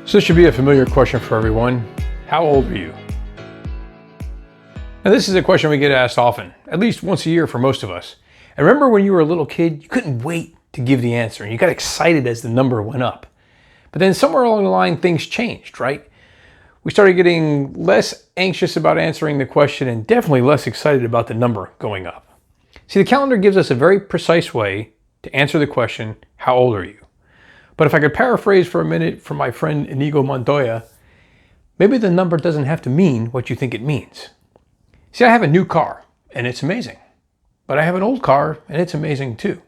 So this should be a familiar question for everyone. How old are you? Now this is a question we get asked often, at least once a year for most of us. And remember when you were a little kid, you couldn't wait to give the answer and you got excited as the number went up. But then somewhere along the line, things changed, right? We started getting less anxious about answering the question and definitely less excited about the number going up. See, the calendar gives us a very precise way to answer the question, how old are you? But if I could paraphrase for a minute from my friend Inigo Montoya, maybe the number doesn't have to mean what you think it means. See, I have a new car and it's amazing, but I have an old car and it's amazing too.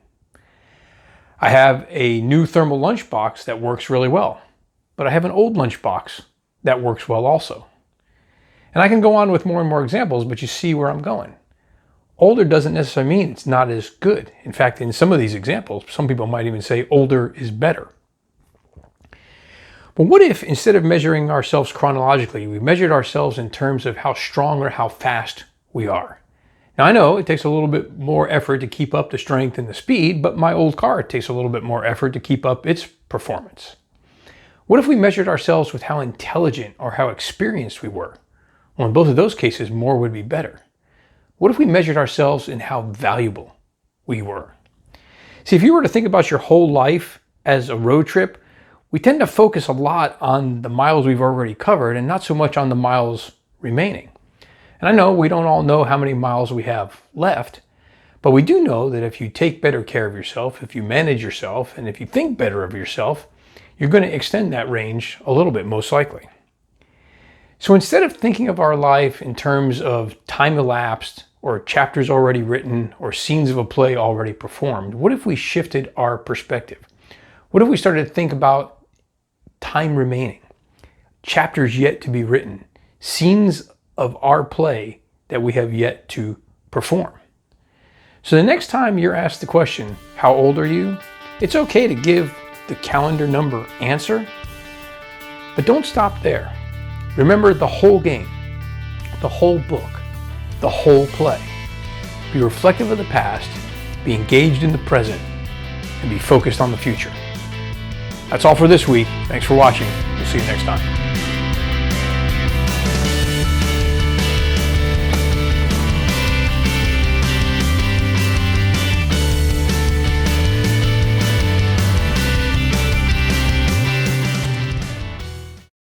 I have a new thermal lunchbox that works really well, but I have an old lunchbox that works well also. And I can go on with more and more examples, but you see where I'm going. Older doesn't necessarily mean it's not as good. In fact, in some of these examples, some people might even say older is better. But what if instead of measuring ourselves chronologically, we measured ourselves in terms of how strong or how fast we are? Now I know it takes a little bit more effort to keep up the strength and the speed, but my old car takes a little bit more effort to keep up its performance. What if we measured ourselves with how intelligent or how experienced we were? Well, in both of those cases, more would be better. What if we measured ourselves in how valuable we were? See, if you were to think about your whole life as a road trip, we tend to focus a lot on the miles we've already covered and not so much on the miles remaining. And I know we don't all know how many miles we have left, but we do know that if you take better care of yourself, if you manage yourself, and if you think better of yourself, you're going to extend that range a little bit, most likely. So instead of thinking of our life in terms of time elapsed or chapters already written or scenes of a play already performed, what if we shifted our perspective? What if we started to think about time remaining, chapters yet to be written, scenes of our play that we have yet to perform? So the next time you're asked the question, how old are you? It's okay to give the calendar number answer, but don't stop there. Remember the whole game, the whole book, the whole play. Be reflective of the past, be engaged in the present, and be focused on the future. That's all for this week. Thanks for watching. We'll see you next time.